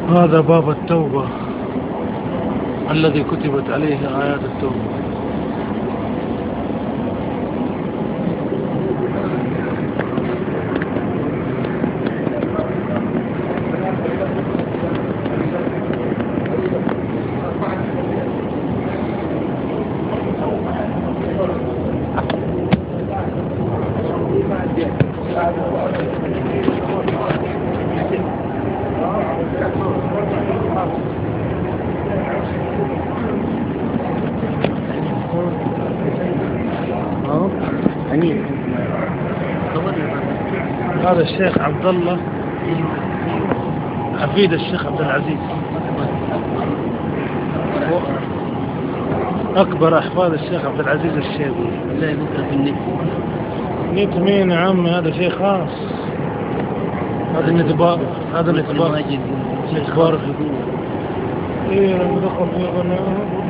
هذا باب التوبة الذي كتبت عليه آيات التوبة. هذا الشيخ عبد الله حفيد الشيخ عبد العزيز، أكبر أحفاد الشيخ عبد العزيز الشيبي. لا يذكر في النت. نت مين يا عمي؟ هذا شيء خاص. هذا نتبار، هذا نتبار. نتبار إيه لما دخل في قناة